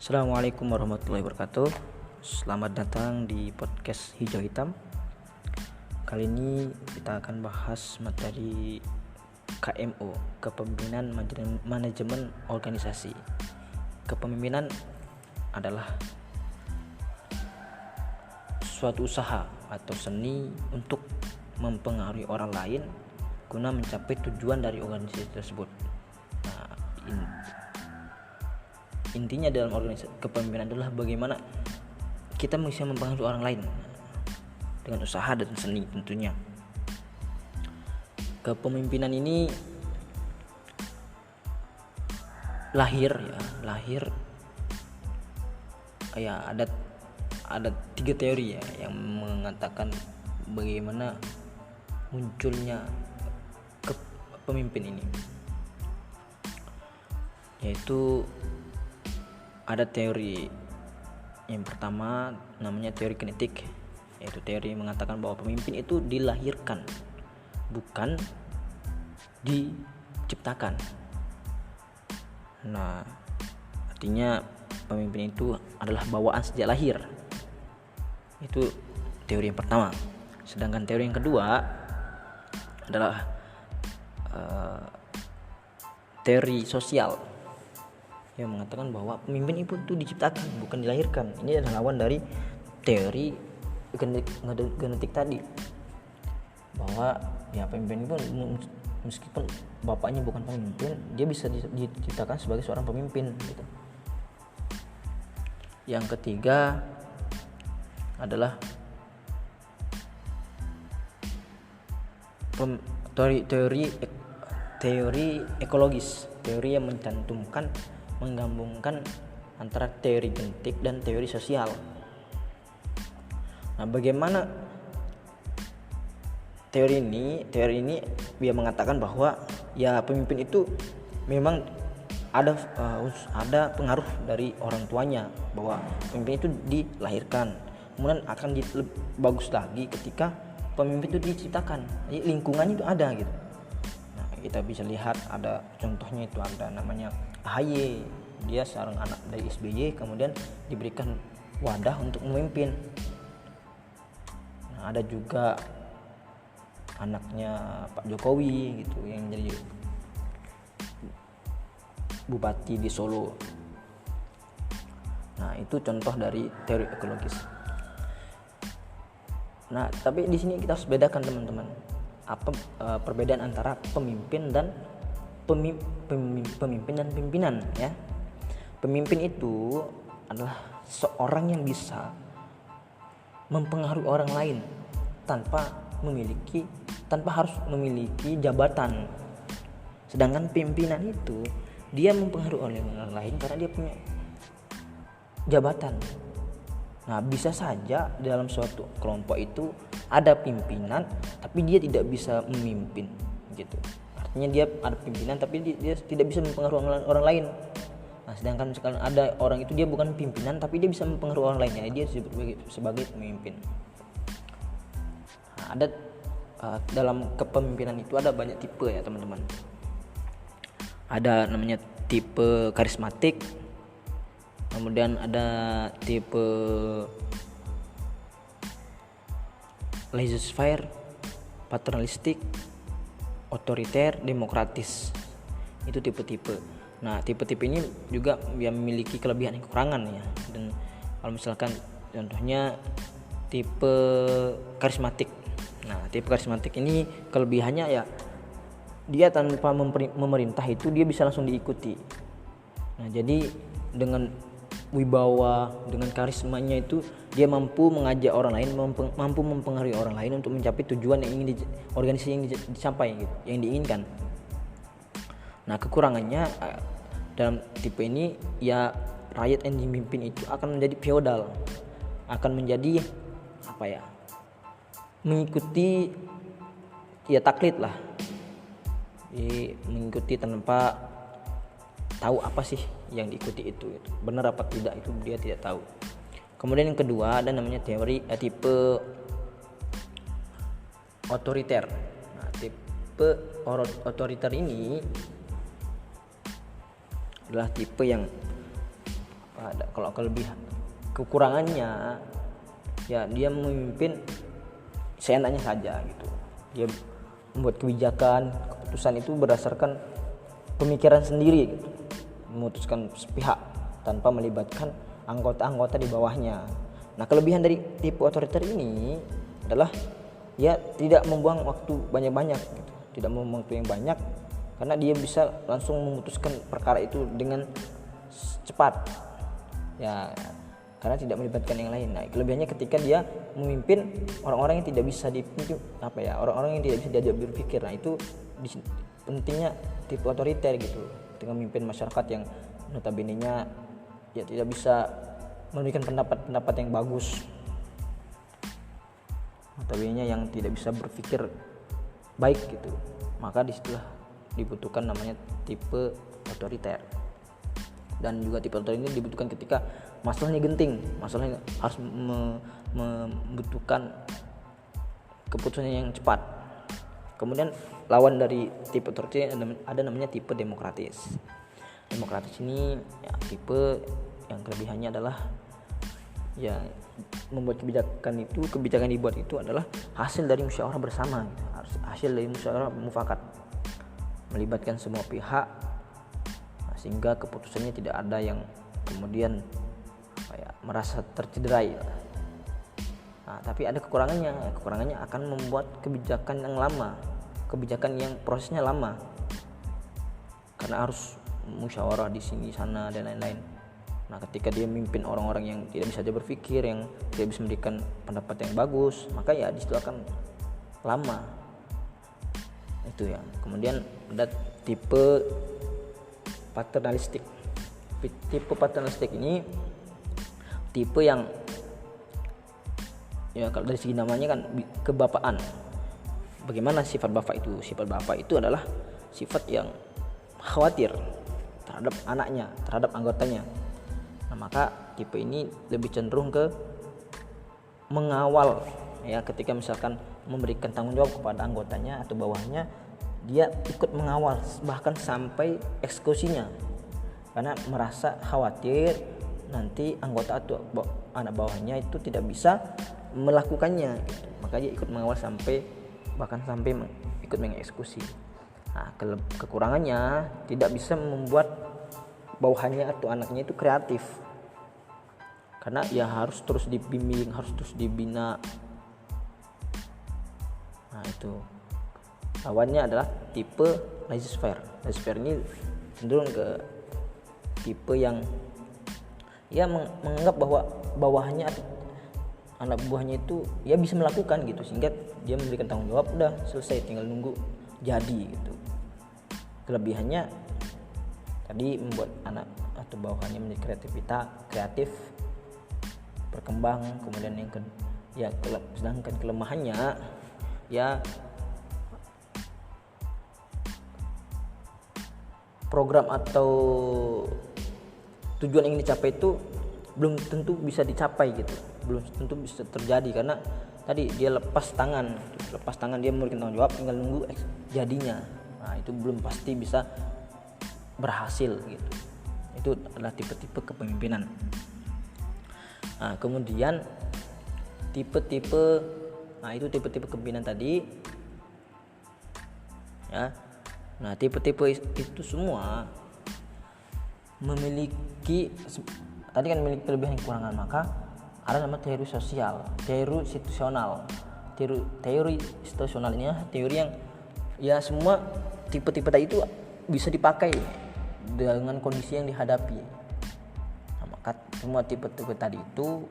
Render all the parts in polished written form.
Assalamualaikum warahmatullahi wabarakatuh. Selamat datang di podcast Hijau Hitam. Kali ini kita akan bahas materi KMO, Kepemimpinan Manajemen Organisasi. Kepemimpinan adalah suatu usaha atau seni untuk mempengaruhi orang lain guna mencapai tujuan dari organisasi tersebut. Intinya dalam organisasi kepemimpinan adalah bagaimana kita bisa mempengaruhi orang lain dengan usaha dan seni tentunya. Kepemimpinan ini lahir ada 3 teori yang mengatakan bagaimana munculnya pemimpin ini, yaitu ada teori yang pertama namanya teori kinetik, yaitu teori yang mengatakan bahwa pemimpin itu dilahirkan bukan diciptakan. Nah, artinya pemimpin itu adalah bawaan sejak lahir. Itu teori yang pertama. Sedangkan teori yang kedua adalah teori sosial yang mengatakan bahwa pemimpin itu diciptakan bukan dilahirkan. Ini adalah lawan dari teori genetik tadi, bahwa ya pemimpin itu meskipun bapaknya bukan pemimpin, dia bisa diciptakan sebagai seorang pemimpin gitu. Yang ketiga adalah teori ekologis, teori yang menggabungkan antara teori genetik dan teori sosial. Nah, bagaimana teori ini dia mengatakan bahwa ya pemimpin itu memang ada pengaruh dari orang tuanya, bahwa pemimpin itu dilahirkan, kemudian akan bagus lagi ketika pemimpin itu diciptakan. Jadi lingkungannya itu ada gitu. Nah, kita bisa lihat ada contohnya, itu ada namanya AHY, dia seorang anak dari SBY, kemudian diberikan wadah untuk memimpin. Nah, ada juga anaknya Pak Jokowi gitu yang jadi bupati di Solo. Nah, itu contoh dari teori ekologis. Nah, tapi di sini kita harus bedakan teman-teman, apa perbedaan antara pemimpin dan pemimpin dan pimpinan ya. Pemimpin itu adalah seorang yang bisa mempengaruhi orang lain tanpa harus memiliki jabatan. Sedangkan pimpinan itu dia mempengaruhi orang lain karena dia punya jabatan. Nah, bisa saja dalam suatu kelompok itu ada pimpinan tapi dia tidak bisa memimpin gitu. Artinya dia ada pimpinan tapi dia tidak bisa mempengaruhi orang lain. Nah, sedangkan misalkan ada orang itu dia bukan pimpinan tapi dia bisa mempengaruhi orang lainnya, dia disebut sebagai pemimpin. Nah, ada dalam kepemimpinan itu ada banyak tipe ya teman-teman. Ada namanya tipe karismatik, kemudian ada tipe laissez-faire, paternalistik, otoriter, demokratis. Itu tipe-tipe. Nah, tipe-tipe ini juga yang memiliki kelebihan dan kekurangan ya. Dan kalau misalkan contohnya tipe karismatik. Nah, tipe karismatik ini kelebihannya ya dia tanpa memerintah itu dia bisa langsung diikuti. Nah, jadi dengan wibawa, dengan karismanya itu dia mampu mengajak orang lain, mampu mempengaruhi orang lain untuk mencapai tujuan yang ingin organisasi yang dicapai gitu, yang diinginkan. Nah, kekurangannya dalam tipe ini ya rakyat yang dipimpin itu akan menjadi feodal, akan menjadi mengikuti ya taklid lah, mengikuti tanpa tahu apa sih yang diikuti itu benar apa tidak, itu dia tidak tahu. Kemudian yang kedua ada namanya tipe otoriter. Nah, tipe otoriter ini adalah tipe yang ada. Kalau kekurangannya ya dia memimpin seenaknya saja gitu. Dia membuat kebijakan, keputusan itu berdasarkan pemikiran sendiri gitu. Memutuskan sepihak tanpa melibatkan anggota-anggota di bawahnya. Nah, kelebihan dari tipe otoriter ini adalah ya tidak membuang waktu banyak-banyak gitu. Tidak membuang waktu yang banyak karena dia bisa langsung memutuskan perkara itu dengan cepat. Ya, karena tidak melibatkan yang lain. Nah, kelebihannya ketika dia memimpin orang-orang yang tidak bisa dipimpin orang-orang yang tidak bisa diajak berpikir. Nah, itu pentingnya tipe otoriter gitu. Dengan memimpin masyarakat yang notabene-nya ya tidak bisa memberikan pendapat-pendapat yang bagus. Notabene-nya yang tidak bisa berpikir baik gitu. Maka disitulah dibutuhkan namanya tipe otoriter. Dan juga tipe otoriter ini dibutuhkan ketika masalahnya genting, masalahnya harus membutuhkan keputusan yang cepat. Kemudian lawan dari tipe otoriter ada namanya tipe demokratis. Demokratis ini ya, tipe yang kelebihannya adalah ya membuat kebijakan dibuat itu adalah hasil dari musyawarah bersama gitu. Hasil dari musyawarah mufakat, melibatkan semua pihak sehingga keputusannya tidak ada yang kemudian merasa tercederai. Nah, tapi ada kekurangannya akan membuat kebijakan yang lama, kebijakan yang prosesnya lama karena harus musyawarah di sini sana dan lain-lain. Nah, ketika dia memimpin orang-orang yang tidak bisa berpikir, yang tidak bisa memberikan pendapat yang bagus, maka ya di situ akan lama. Itu ya. Kemudian ada tipe paternalistik. Tipe paternalistik ini tipe yang ya kalau dari segi namanya kan kebapaan. Bagaimana sifat bapak itu? Sifat bapak itu adalah sifat yang khawatir terhadap anaknya, terhadap anggotanya. Nah, maka tipe ini lebih cenderung ke mengawal ya, ketika misalkan memberikan tanggung jawab kepada anggotanya atau bawahnya, dia ikut mengawal bahkan sampai eksekusinya karena merasa khawatir nanti anggota atau anak bawahnya itu tidak bisa melakukannya gitu. Maka dia ikut mengawal bahkan sampai ikut mengeksekusi. Nah, kekurangannya tidak bisa membuat bawahannya atau anaknya itu kreatif karena ya harus terus dibimbing, harus terus dibina. Nah, itu lawannya adalah tipe laissez-faire. Laissez-faire ini cenderung ke tipe yang ya menganggap bahwa bawahannya atau anak buahnya itu ya bisa melakukan gitu, sehingga dia memberikan tanggung jawab, udah selesai, tinggal nunggu jadi gitu. Kelebihannya tadi membuat anak atau bawahannya menjadi kreatif, berkembang. Kemudian sedangkan kelemahannya ya program atau tujuan yang dicapai itu belum tentu bisa dicapai gitu, belum tentu bisa terjadi karena tadi dia lepas tangan dia memberikan tanggung jawab, tinggal nunggu jadinya. Nah, itu belum pasti bisa berhasil gitu. Itu adalah tipe-tipe kepemimpinan. Nah, kemudian tipe-tipe kepemimpinan tadi ya. Nah, tipe-tipe itu semua memiliki tadi kan memiliki kelebihan dan kekurangan, maka ada nama teori sosial, teori institusional. Teori institusional ini teori yang ya semua tipe-tipe tadi itu bisa dipakai dengan kondisi yang dihadapi. Nah, maka semua tipe-tipe tadi itu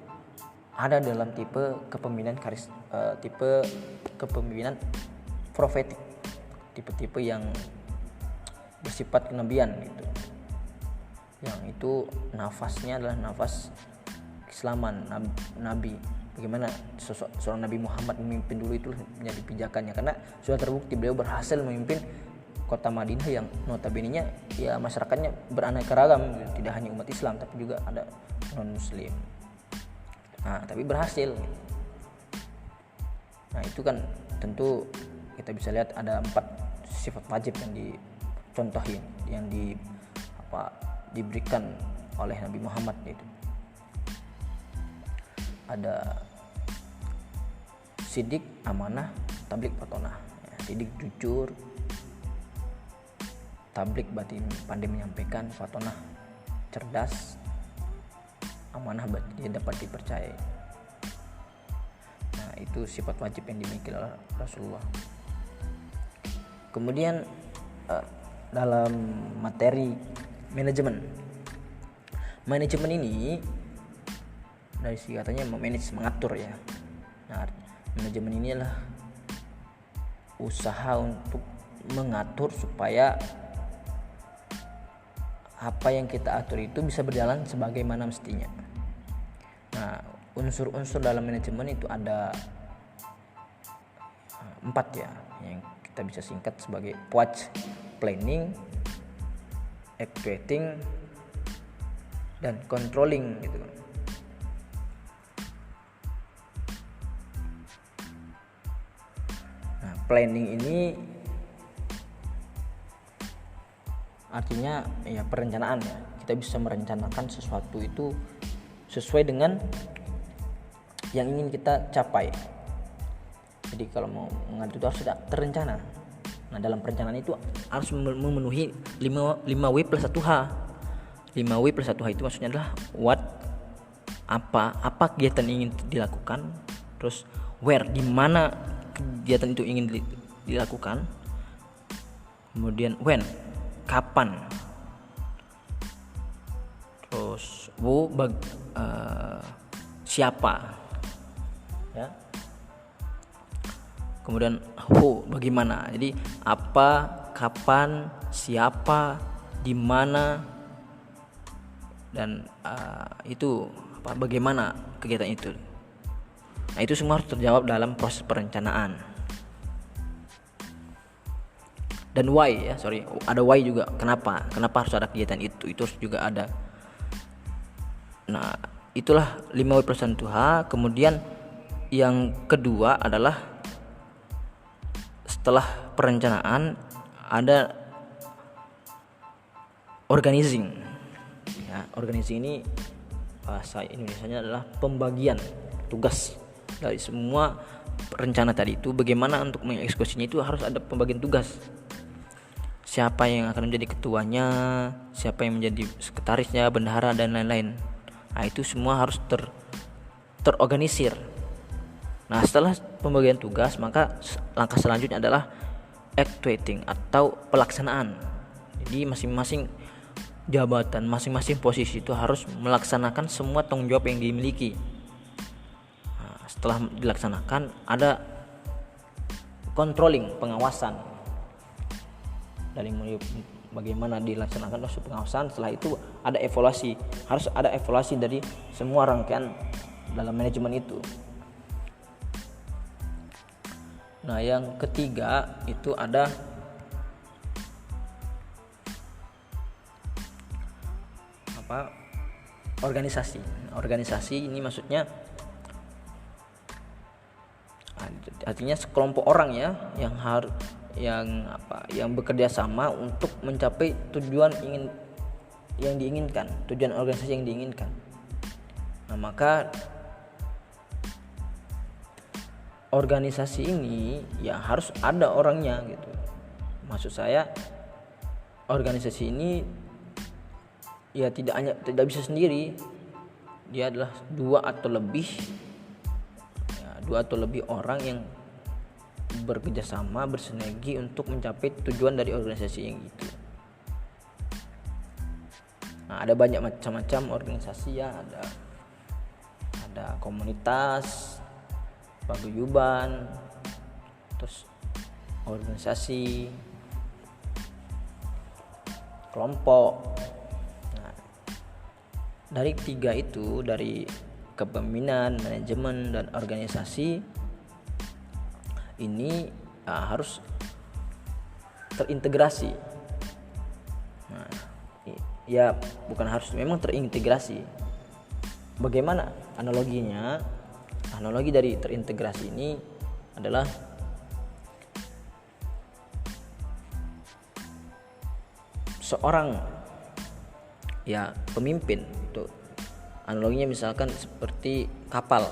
ada dalam tipe kepemimpinan tipe kepemimpinan profetik, tipe-tipe yang bersifat kenabian gitu. Yang itu nafasnya adalah nafas keislaman, nabi. Bagaimana seorang Nabi Muhammad memimpin dulu itu menjadi pijakannya, karena sudah terbukti beliau berhasil memimpin kota Madinah yang notabene-nya ya masyarakatnya beraneka ragam, tidak hanya umat Islam tapi juga ada non muslim. Nah, tapi berhasil. Nah, itu kan tentu kita bisa lihat ada 4 sifat wajib yang dicontohin, yang diberikan oleh Nabi Muhammad, yaitu ada sidik, amanah, tablik, fatonah. Ya, sidik jujur, tablik berarti pandai menyampaikan, fatonah cerdas, amanah berarti dia dapat dipercayai. Nah, itu sifat wajib yang dimiliki oleh Rasulullah. Kemudian dalam materi manajemen ini dari segi katanya memanage, mengatur ya. Nah, manajemen ini adalah usaha untuk mengatur supaya apa yang kita atur itu bisa berjalan sebagaimana mestinya. Nah, unsur-unsur dalam manajemen itu ada 4 ya, yang kita bisa singkat sebagai PWAJ: planning, actuating, dan controlling gitu. Nah, planning ini artinya ya perencanaan ya. Kita bisa merencanakan sesuatu itu sesuai dengan yang ingin kita capai. Jadi kalau mau mengatur itu harus ada terencana. Nah, dalam perencanaan itu harus memenuhi 5W plus 1H. 5W plus 1H itu maksudnya adalah what, apa kegiatan yang ingin dilakukan, terus where, di mana kegiatan itu ingin dilakukan, kemudian when, kapan, terus siapa ya, kemudian who, bagaimana. Jadi apa, kapan, siapa, di mana, dan itu bagaimana kegiatan itu. Nah, itu semua harus terjawab dalam proses perencanaan. Dan why ya, ada why juga. Kenapa harus ada kegiatan itu harus juga ada. Nah, itulah 5W plus 1H. Kemudian yang kedua adalah setelah perencanaan ada organizing. Ya, organizing ini bahasa Indonesianya adalah pembagian tugas dari semua rencana tadi itu. Bagaimana untuk mengeksekusinya itu harus ada pembagian tugas. Siapa yang akan menjadi ketuanya, siapa yang menjadi sekretarisnya, bendahara, dan lain-lain. Nah, itu semua harus terorganisir. Nah, setelah pembagian tugas, maka langkah selanjutnya adalah actuating atau pelaksanaan. Jadi masing-masing jabatan, masing-masing posisi itu harus melaksanakan semua tanggung jawab yang dimiliki. Nah, setelah dilaksanakan ada controlling, pengawasan. Dari bagaimana dilaksanakan proses pengawasan, setelah itu ada evaluasi. Harus ada evaluasi dari semua rangkaian dalam manajemen itu. Nah, yang ketiga itu ada organisasi. Organisasi ini maksudnya artinya sekelompok orang ya yang bekerja sama untuk mencapai tujuan yang diinginkan, tujuan organisasi yang diinginkan. Nah, maka organisasi ini ya harus ada orangnya gitu. Maksud saya organisasi ini ya tidak bisa sendiri. Dia adalah dua atau lebih orang yang bekerja sama, bersinergi untuk mencapai tujuan dari organisasi yang itu. Nah, ada banyak macam-macam organisasi ya, ada komunitas, paguyuban, terus organisasi, kelompok. Nah, dari 3 itu, dari kepemimpinan, manajemen, dan organisasi ini harus terintegrasi. Nah, ya bukan harus, memang terintegrasi. Bagaimana analoginya? Analogi dari terintegrasi ini adalah seorang ya pemimpin. Itu analoginya misalkan seperti kapal.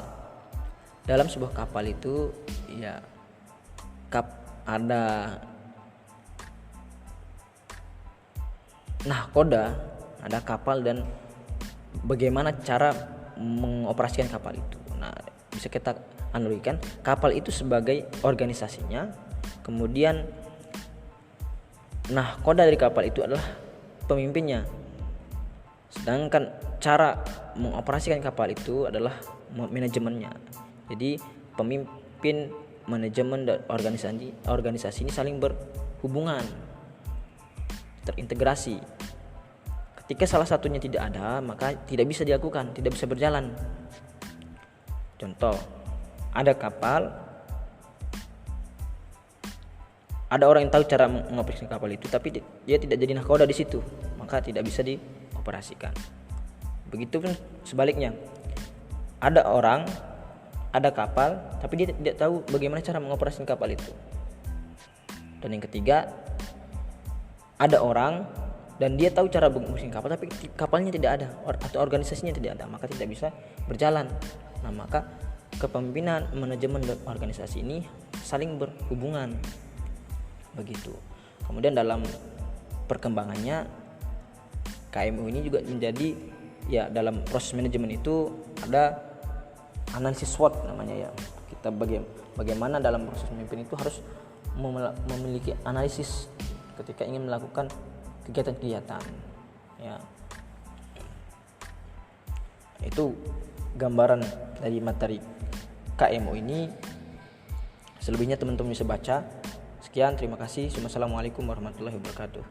Dalam sebuah kapal itu ya ada nahkoda, ada kapal, dan bagaimana cara mengoperasikan kapal itu. Nah, bisa kita analogikan kapal itu sebagai organisasinya, kemudian nahkoda dari kapal itu adalah pemimpinnya. Sedangkan cara mengoperasikan kapal itu adalah manajemennya. Jadi pemimpin, manajemen, dan organisasi ini saling berhubungan, terintegrasi. Ketika salah satunya tidak ada, maka tidak bisa dilakukan, tidak bisa berjalan. Contoh, ada kapal, ada orang yang tahu cara mengoperasikan kapal itu, tapi dia tidak jadi nahkoda di situ, maka tidak bisa dioperasikan. Begitupun sebaliknya, ada orang, ada kapal, tapi dia tidak tahu bagaimana cara mengoperasikan kapal itu. Dan yang ketiga, ada orang dan dia tahu cara mengoperasikan kapal, tapi kapalnya tidak ada atau organisasinya tidak ada, maka tidak bisa berjalan. Nah, maka kepemimpinan, manajemen, dan organisasi ini saling berhubungan. Begitu. Kemudian dalam perkembangannya KMU ini juga menjadi, ya, dalam proses manajemen itu ada analisis SWOT namanya, ya. Kita bagaimana dalam proses memimpin itu harus memiliki analisis ketika ingin melakukan kegiatan-kegiatan, ya. Itu gambaran dari materi KMU ini. Selebihnya teman-teman bisa baca. Sekian, terima kasih. Wassalamualaikum warahmatullahi wabarakatuh.